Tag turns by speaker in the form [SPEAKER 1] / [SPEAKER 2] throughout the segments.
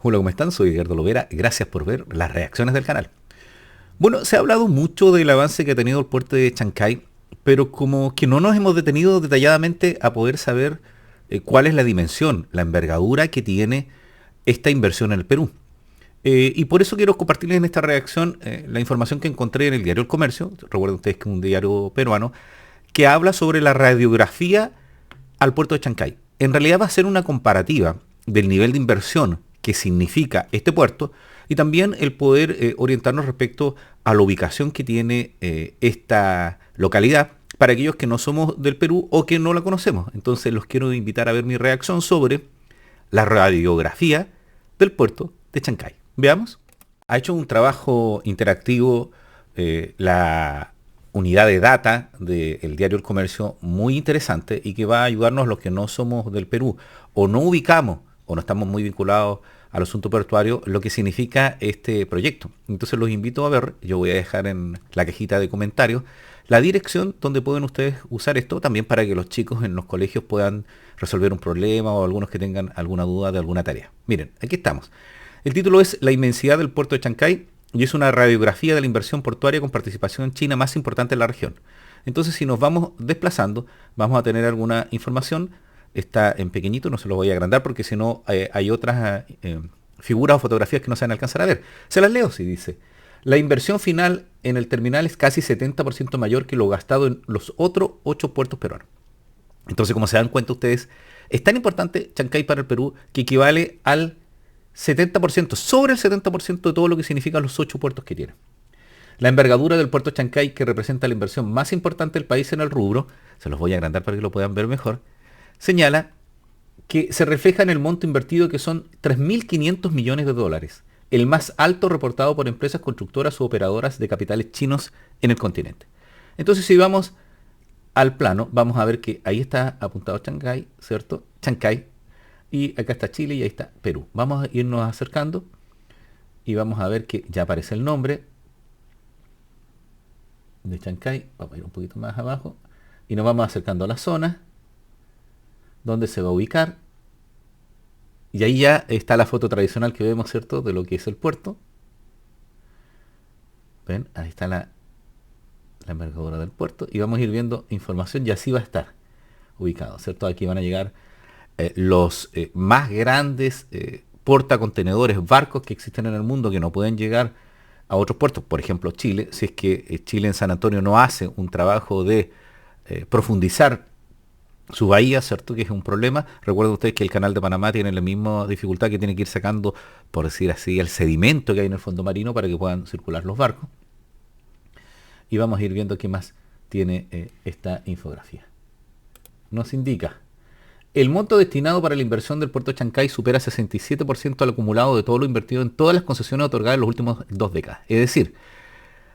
[SPEAKER 1] Hola, ¿cómo están? Soy Edgardo Lovera. Gracias por ver las reacciones del canal. Bueno, se ha hablado mucho del avance que ha tenido el puerto de Chancay, pero como que no nos hemos detenido detalladamente a poder saber cuál es la dimensión, la envergadura que tiene esta inversión en el Perú. Y por eso quiero compartirles en esta reacción la información que encontré en el diario El Comercio, recuerden ustedes que es un diario peruano, que habla sobre la radiografía al puerto de Chancay. En realidad va a ser una comparativa del nivel de inversión que significa este puerto y también el poder orientarnos respecto a la ubicación que tiene esta localidad para aquellos que no somos del Perú o que no la conocemos. Entonces los quiero invitar a ver mi reacción sobre la radiografía del puerto de Chancay. Veamos. Ha hecho un trabajo interactivo la unidad de data del diario El Comercio muy interesante y que va a ayudarnos a los que no somos del Perú o no ubicamos o no estamos muy vinculados al asunto portuario, lo que significa este proyecto. Entonces los invito a ver, yo voy a dejar en la cajita de comentarios la dirección donde pueden ustedes usar esto, también para que los chicos en los colegios puedan resolver un problema o algunos que tengan alguna duda de alguna tarea. Miren, aquí estamos. El título es La inmensidad del puerto de Chancay y es una radiografía de la inversión portuaria con participación china más importante en la región. Entonces, si nos vamos desplazando, vamos a tener alguna información. Está en pequeñito, no se lo voy a agrandar porque si no hay otras figuras o fotografías que no se van a alcanzar a ver. Se las leo, si dice. La inversión final en el terminal es casi 70% mayor que lo gastado en los otros 8 puertos peruanos. Entonces, como se dan cuenta ustedes, es tan importante Chancay para el Perú que equivale al 70%, sobre el 70% de todo lo que significan los 8 puertos que tiene. La envergadura del puerto Chancay, que representa la inversión más importante del país en el rubro, se los voy a agrandar para que lo puedan ver mejor, señala que se refleja en el monto invertido, que son 3.500 millones de dólares, el más alto reportado por empresas constructoras u operadoras de capitales chinos en el continente. Entonces, si vamos al plano, vamos a ver que ahí está apuntado Chancay, ¿cierto? Chancay. Y acá está Chile y ahí está Perú. Vamos a irnos acercando y vamos a ver que ya aparece el nombre de Chancay. Vamos a ir un poquito más abajo y nos vamos acercando a la zona donde se va a ubicar. Y ahí ya está la foto tradicional que vemos, ¿cierto?, de lo que es el puerto. ¿Ven? Ahí está la envergadura del puerto. Y vamos a ir viendo información y así va a estar ubicado, ¿cierto? Aquí van a llegar los más grandes portacontenedores, barcos que existen en el mundo que no pueden llegar a otros puertos. Por ejemplo, Chile, si es que Chile en San Antonio no hace un trabajo de profundizar su bahía, ¿cierto?, que es un problema. Recuerden ustedes que el canal de Panamá tiene la misma dificultad, que tiene que ir sacando, por decir así, el sedimento que hay en el fondo marino para que puedan circular los barcos. Y vamos a ir viendo qué más tiene esta infografía. Nos indica: el monto destinado para la inversión del puerto de Chancay supera 67% al acumulado de todo lo invertido en todas las concesiones otorgadas en los últimos 2 décadas. Es decir,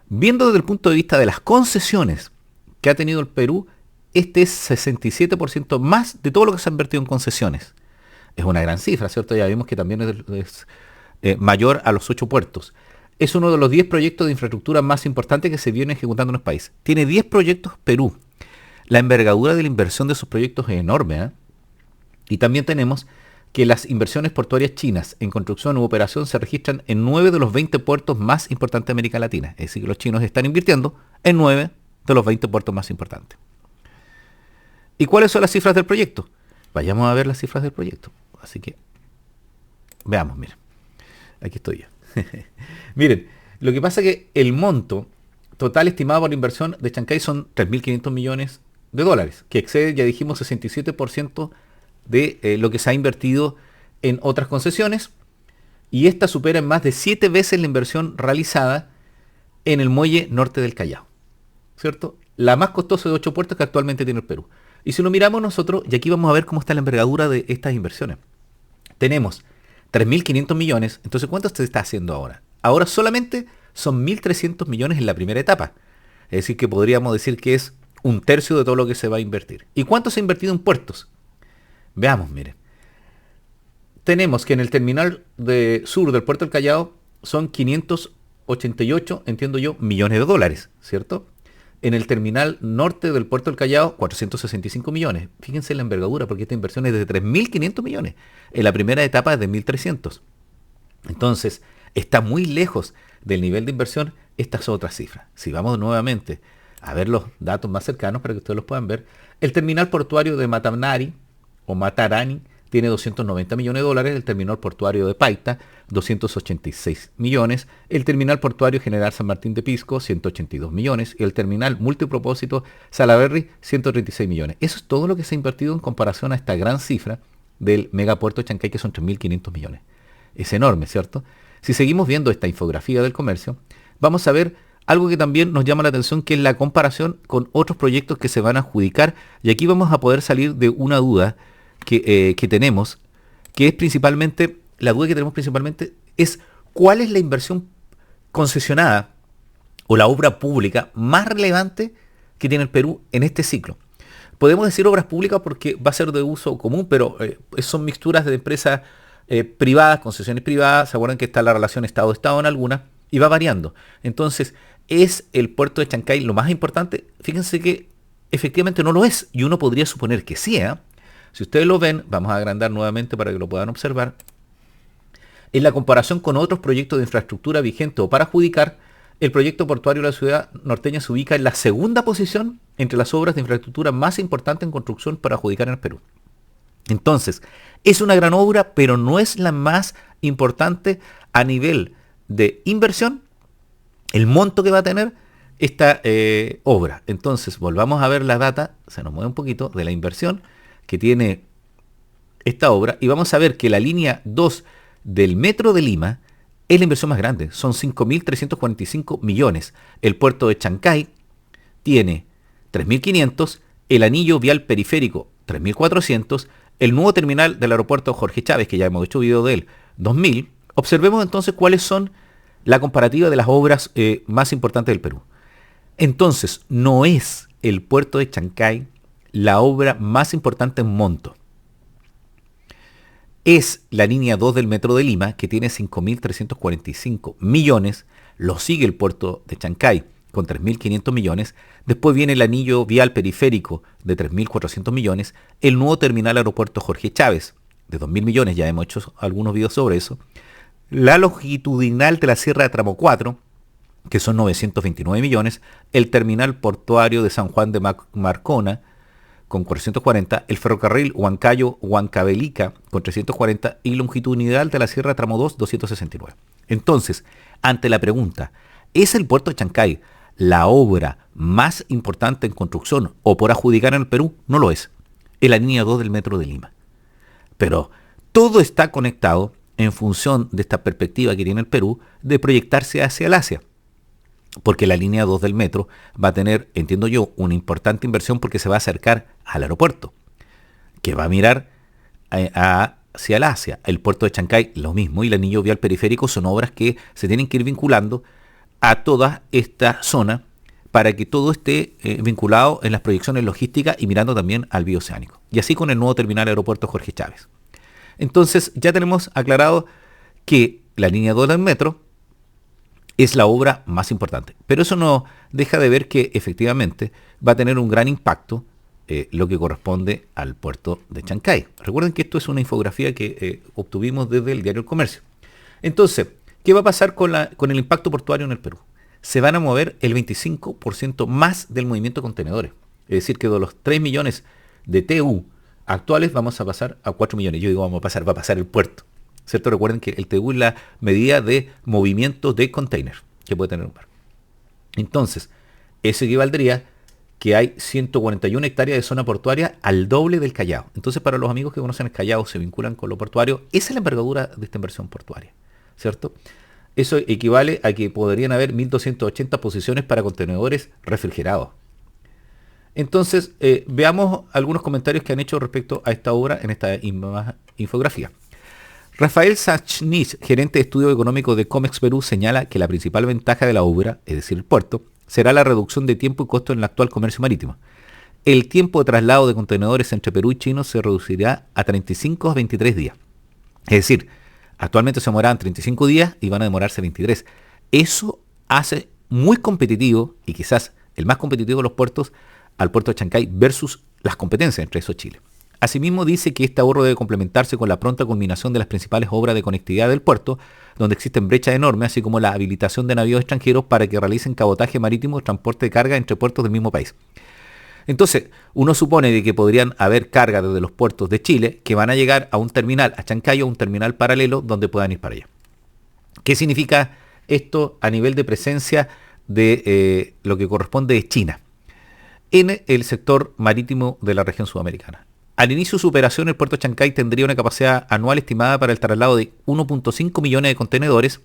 [SPEAKER 1] viendo desde el punto de vista de las concesiones que ha tenido el Perú, este es 67% más de todo lo que se ha invertido en concesiones. Es una gran cifra, ¿cierto? Ya vimos que también es mayor a los 8 puertos. Es uno de los 10 proyectos de infraestructura más importantes que se vienen ejecutando en el país. Tiene 10 proyectos Perú. La envergadura de la inversión de esos proyectos es enorme, ¿eh? Y también tenemos que las inversiones portuarias chinas en construcción u operación se registran en 9 de los 20 puertos más importantes de América Latina. Es decir, que los chinos están invirtiendo en 9 de los 20 puertos más importantes. ¿Y cuáles son las cifras del proyecto? Vayamos a ver las cifras del proyecto. Así que veamos, miren. Aquí estoy yo. Miren, lo que pasa es que el monto total estimado por la inversión de Chancay son 3.500 millones de dólares, que excede, ya dijimos, 67% de lo que se ha invertido en otras concesiones, y esta supera en más de 7 veces la inversión realizada en el muelle norte del Callao, ¿cierto? La más costosa de 8 puertos que actualmente tiene el Perú. Y si lo miramos nosotros, y aquí vamos a ver cómo está la envergadura de estas inversiones. Tenemos 3.500 millones, entonces ¿cuánto se está haciendo ahora? Ahora solamente son 1.300 millones en la primera etapa. Es decir, que podríamos decir que es un tercio de todo lo que se va a invertir. ¿Y cuánto se ha invertido en puertos? Veamos, miren. Tenemos que en el terminal sur del puerto del Callao son 588, entiendo yo, millones de dólares, ¿cierto? En el terminal norte del puerto del Callao, 465 millones. Fíjense la envergadura, porque esta inversión es de 3.500 millones. En la primera etapa es de 1.300. Entonces, está muy lejos del nivel de inversión estas otras cifras. Si vamos nuevamente a ver los datos más cercanos para que ustedes los puedan ver, el terminal portuario de Matanari o Matarani tiene 290 millones de dólares, el terminal portuario de Paita 286 millones, el terminal portuario General San Martín de Pisco 182 millones y el terminal multipropósito Salaberry 136 millones. Eso es todo lo que se ha invertido en comparación a esta gran cifra del megapuerto de Chancay, que son 3.500 millones. Es enorme, ¿cierto? Si seguimos viendo esta infografía del comercio, vamos a ver algo que también nos llama la atención, que es la comparación con otros proyectos que se van a adjudicar. Y aquí vamos a poder salir de una duda que tenemos, que es principalmente, la duda que tenemos principalmente es cuál es la inversión concesionada o la obra pública más relevante que tiene el Perú en este ciclo. Podemos decir obras públicas porque va a ser de uso común, pero son mixturas de empresas privadas, concesiones privadas. Se acuerdan que está la relación Estado-Estado en algunas y va variando. Entonces, ¿es el puerto de Chancay lo más importante? Fíjense que efectivamente no lo es, y uno podría suponer que sí. Si ustedes lo ven, vamos a agrandar nuevamente para que lo puedan observar. En la comparación con otros proyectos de infraestructura vigentes o para adjudicar, el proyecto portuario de la ciudad norteña se ubica en la segunda posición entre las obras de infraestructura más importantes en construcción para adjudicar en el Perú. Entonces, es una gran obra, pero no es la más importante a nivel de inversión, el monto que va a tener esta obra. Entonces, volvamos a ver la data, se nos mueve un poquito, de la inversión que tiene esta obra, y vamos a ver que la línea 2 del Metro de Lima es la inversión más grande, son 5.345 millones. El puerto de Chancay tiene 3.500, el anillo vial periférico 3.400, el nuevo terminal del aeropuerto Jorge Chávez, que ya hemos hecho video de él, 2.000. Observemos entonces cuáles son la comparativa de las obras más importantes del Perú. Entonces, no es el puerto de Chancay la obra más importante en monto. Es la línea 2 del Metro de Lima, que tiene 5.345 millones. Lo sigue el puerto de Chancay con 3.500 millones. Después viene el anillo vial periférico de 3.400 millones. El nuevo terminal aeropuerto Jorge Chávez de 2.000 millones. Ya hemos hecho algunos videos sobre eso. La longitudinal de la Sierra de Tramo 4, que son 929 millones. El terminal portuario de San Juan de Marcona, con 440, el ferrocarril Huancayo-Huancavelica con 340 y longitudinal de la Sierra Tramo 2, 269. Entonces, ante la pregunta, ¿es el puerto de Chancay la obra más importante en construcción o por adjudicar en el Perú? No lo es. Es la línea 2 del Metro de Lima. Pero todo está conectado en función de esta perspectiva que tiene el Perú de proyectarse hacia el Asia. Porque la línea 2 del metro va a tener, entiendo yo, una importante inversión porque se va a acercar al aeropuerto, que va a mirar hacia el Asia. El puerto de Chancay, lo mismo, y el anillo vial periférico son obras que se tienen que ir vinculando a toda esta zona para que todo esté vinculado en las proyecciones logísticas y mirando también al bioceánico. Y así con el nuevo terminal aeropuerto Jorge Chávez. Entonces, ya tenemos aclarado que la línea 2 del metro es la obra más importante. Pero eso no deja de ver que efectivamente va a tener un gran impacto lo que corresponde al puerto de Chancay. Recuerden que esto es una infografía que obtuvimos desde el diario El Comercio. Entonces, ¿qué va a pasar con el impacto portuario en el Perú? Se van a mover el 25% más del movimiento de contenedores. Es decir, que de los 3 millones de TU actuales vamos a pasar a 4 millones. Yo digo, va a pasar el puerto. ¿Cierto? Recuerden que el TU es la medida de movimiento de container que puede tener un barco. Entonces, eso equivaldría que hay 141 hectáreas de zona portuaria al doble del Callao. Entonces, para los amigos que conocen el Callao, se vinculan con lo portuario, esa es la envergadura de esta inversión portuaria, ¿cierto? Eso equivale a que podrían haber 1.280 posiciones para contenedores refrigerados. Entonces, veamos algunos comentarios que han hecho respecto a esta obra en esta infografía. Rafael Sachnich, gerente de estudio económico de Comex Perú, señala que la principal ventaja de la obra, es decir, el puerto, será la reducción de tiempo y costo en el actual comercio marítimo. El tiempo de traslado de contenedores entre Perú y China se reducirá a 35 a 23 días. Es decir, actualmente se demoraban 35 días y van a demorarse 23. Eso hace muy competitivo, y quizás el más competitivo de los puertos, al puerto de Chancay versus las competencias, entre esos Chile. Asimismo, dice que este ahorro debe complementarse con la pronta culminación de las principales obras de conectividad del puerto, donde existen brechas enormes, así como la habilitación de navíos extranjeros para que realicen cabotaje marítimo o transporte de carga entre puertos del mismo país. Entonces, uno supone de que podrían haber cargas desde los puertos de Chile que van a llegar a un terminal, a Chancayo, un terminal paralelo donde puedan ir para allá. ¿Qué significa esto a nivel de presencia de lo que corresponde de China en el sector marítimo de la región sudamericana? Al inicio de su operación, el puerto de Chancay tendría una capacidad anual estimada para el traslado de 1.5 millones de contenedores,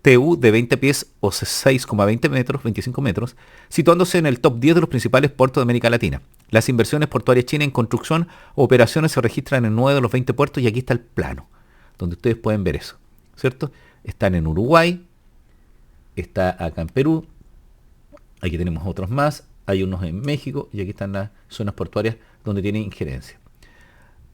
[SPEAKER 1] TU de 20 pies o 6,20 metros, 25 metros, situándose en el top 10 de los principales puertos de América Latina. Las inversiones portuarias chinas en construcción o operaciones se registran en 9 de los 20 puertos y aquí está el plano, donde ustedes pueden ver eso, ¿cierto? Están en Uruguay, está acá en Perú, aquí tenemos otros más, hay unos en México y aquí están las zonas portuarias donde tienen injerencia.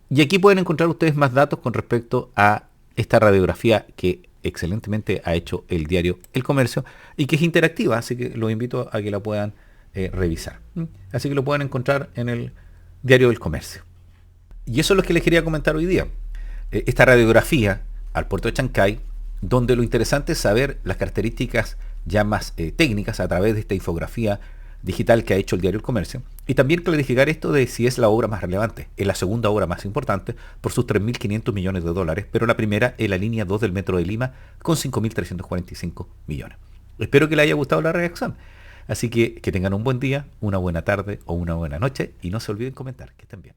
[SPEAKER 1] Y aquí pueden encontrar ustedes más datos con respecto a esta radiografía que excelentemente ha hecho el diario El Comercio y que es interactiva, así que los invito a que la puedan revisar. Así que lo pueden encontrar en el diario El Comercio. Y eso es lo que les quería comentar hoy día. Esta radiografía al puerto de Chancay, donde lo interesante es saber las características ya más técnicas a través de esta infografía digital que ha hecho el diario El Comercio, y también clarificar esto de si es la obra más relevante. Es la segunda obra más importante por sus 3.500 millones de dólares, pero la primera es la línea 2 del Metro de Lima con 5.345 millones. Espero que les haya gustado la reacción. Así que tengan un buen día, una buena tarde o una buena noche y no se olviden comentar. Que estén bien.